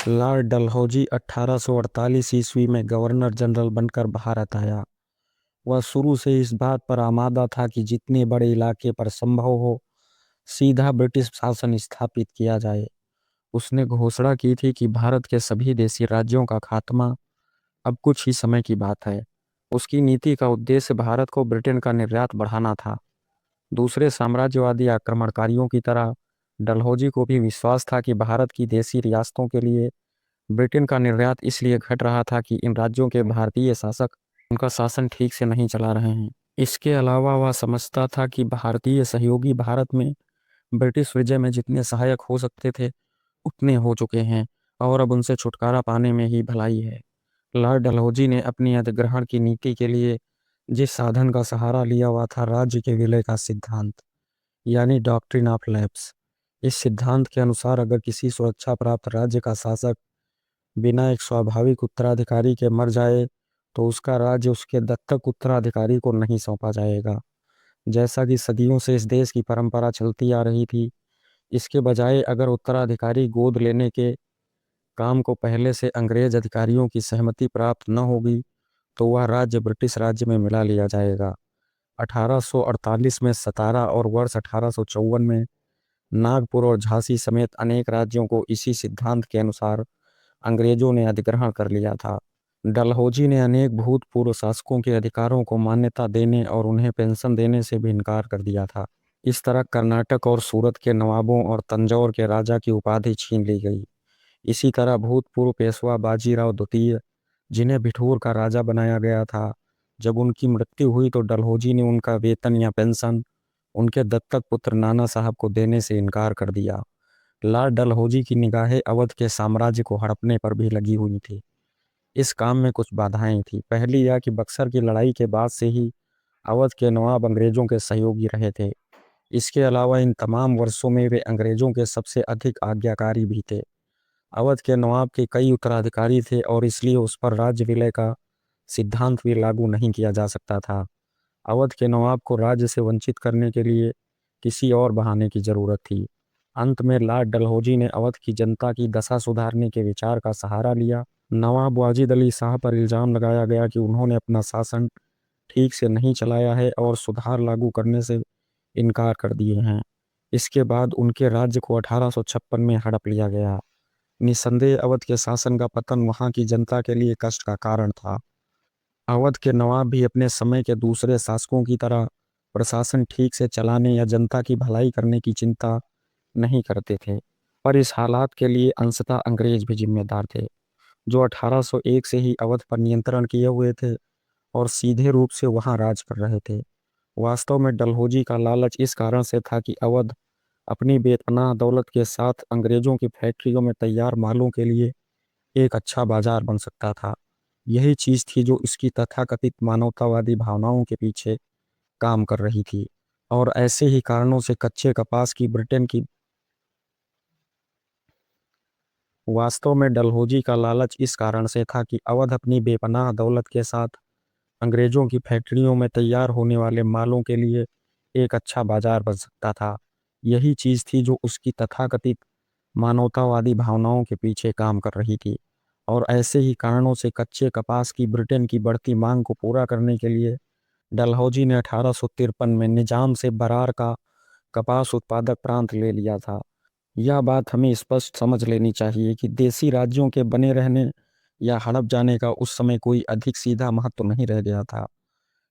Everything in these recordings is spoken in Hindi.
लॉर्ड डलहौजी 1848 ईस्वी में गवर्नर जनरल बनकर भारत आया। वह शुरू से इस बात पर आमादा था कि जितने बड़े इलाके पर संभव हो सीधा ब्रिटिश शासन स्थापित किया जाए। उसने घोषणा की थी कि भारत के सभी देशी राज्यों का खात्मा अब कुछ ही समय की बात है। उसकी नीति का उद्देश्य भारत को ब्रिटेन का निर्यात बढ़ाना था। दूसरे साम्राज्यवादी आक्रमणकारियों की तरह डलहौजी को भी विश्वास था कि भारत की देशी रियासतों के लिए ब्रिटेन का निर्यात इसलिए घट रहा था कि इन राज्यों के भारतीय शासक उनका शासन ठीक से नहीं चला रहे हैं। इसके अलावा वह समझता था कि भारतीय सहयोगी भारत में ब्रिटिश विजय में जितने सहायक हो सकते थे उतने हो चुके हैं और अब उनसे छुटकारा पाने में ही भलाई है। लॉर्ड डलहौजी ने अपनी अधिग्रहण की नीति के लिए जिस साधन का सहारा लिया हुआ था राज्य के विलय का सिद्धांत, यानी डॉक्ट्रिन ऑफ लैप्स। इस सिद्धांत के अनुसार अगर किसी सुरक्षा प्राप्त राज्य का शासक बिना एक स्वाभाविक उत्तराधिकारी के मर जाए तो उसका राज्य उसके दत्तक उत्तराधिकारी को नहीं सौंपा जाएगा, जैसा कि सदियों से इस देश की परंपरा चलती आ रही थी। इसके बजाय अगर उत्तराधिकारी गोद लेने के काम को पहले से अंग्रेज अधिकारियों की सहमति प्राप्त न होगी तो वह राज्य ब्रिटिश राज्य में मिला लिया जाएगा। 1848 में सतारा और वर्ष 1854 में नागपुर और झांसी समेत अनेक राज्यों को इसी सिद्धांत के अनुसार अंग्रेजों ने अधिग्रहण कर लिया था। डलहौजी ने अनेक भूतपूर्व शासकों के अधिकारों को मान्यता देने और उन्हें पेंशन देने से भी इनकार कर दिया था। इस तरह कर्नाटक और सूरत के नवाबों और तंजौर के राजा की उपाधि छीन ली गई। इसी तरह भूतपूर्व पेशवा बाजीराव द्वितीय, जिन्हें बिठूर का राजा बनाया गया था, जब उनकी मृत्यु हुई तो डलहौजी ने उनका वेतन या पेंशन उनके दत्तक पुत्र नाना साहब को देने से इनकार कर दिया। लॉर्ड डलहौजी की निगाहें अवध के साम्राज्य को हड़पने पर भी लगी हुई थी। इस काम में कुछ बाधाएं थी। पहली यह कि बक्सर की लड़ाई के बाद से ही अवध के नवाब अंग्रेजों के सहयोगी रहे थे। इसके अलावा इन तमाम वर्षों में वे अंग्रेजों के सबसे अधिक आज्ञाकारी भी थे। अवध के नवाब के कई उत्तराधिकारी थे और इसलिए उस पर राज्य विलय का सिद्धांत भी लागू नहीं किया जा सकता था। अवध के नवाब को राज्य से वंचित करने के लिए किसी और बहाने की जरूरत थी। अंत में लॉर्ड डलहौजी ने अवध की जनता की दशा सुधारने के विचार का सहारा लिया। नवाब वाजिद अली शाह पर इल्जाम लगाया गया कि उन्होंने अपना शासन ठीक से नहीं चलाया है और सुधार लागू करने से इनकार कर दिए हैं। इसके बाद उनके राज्य को 1856 में हड़प लिया गया। निस्संदेह अवध के शासन का पतन वहां की जनता के लिए कष्ट का कारण था। अवध के नवाब भी अपने समय के दूसरे शासकों की तरह प्रशासन ठीक से चलाने या जनता की भलाई करने की चिंता नहीं करते थे, पर इस हालात के लिए अंशतः अंग्रेज भी जिम्मेदार थे, जो 1801 से ही अवध पर नियंत्रण किए हुए थे और सीधे रूप से वहां राज कर रहे थे। वास्तव में डलहौजी का लालच इस कारण से था कि अवध अपनी बेपनाह दौलत के साथ अंग्रेजों की फैक्ट्रियों में तैयार मालों के लिए एक अच्छा बाजार बन सकता था। यही चीज थी जो इसकी तथाकथित मानवतावादी भावनाओं के पीछे काम कर रही थी और ऐसे ही कारणों से कच्चे कपास की ब्रिटेन की वास्तव में डलहौजी का लालच इस कारण से था कि अवध अपनी बेपनाह दौलत के साथ अंग्रेजों की फैक्ट्रियों में तैयार होने वाले मालों के लिए एक अच्छा बाजार बन सकता था। यही चीज थी जो उसकी तथाकथित मानवतावादी भावनाओं के पीछे काम कर रही थी और ऐसे ही कारणों से कच्चे कपास की ब्रिटेन की बढ़ती मांग को पूरा करने के लिए डलहौजी ने 1853 में निजाम से बरार का कपास उत्पादक प्रांत ले लिया था। यह बात हमें स्पष्ट समझ लेनी चाहिए कि देशी राज्यों के बने रहने या हड़प जाने का उस समय कोई अधिक सीधा महत्व नहीं रह गया था,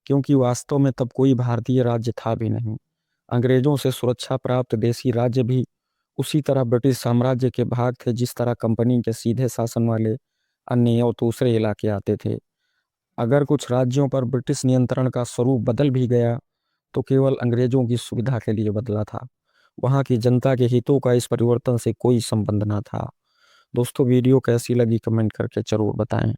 क्योंकि वास्तव में तब कोई भारतीय राज्य था भी नहीं। अंग्रेजों से सुरक्षा प्राप्त देशी राज्य भी उसी तरह ब्रिटिश साम्राज्य के भाग थे जिस तरह कंपनी के सीधे शासन वाले अन्य और दूसरे इलाके आते थे। अगर कुछ राज्यों पर ब्रिटिश नियंत्रण का स्वरूप बदल भी गया तो केवल अंग्रेजों की सुविधा के लिए बदला था। वहां की जनता के हितों का इस परिवर्तन से कोई संबंध न था। दोस्तों, वीडियो कैसी लगी कमेंट करके जरूर बताएं।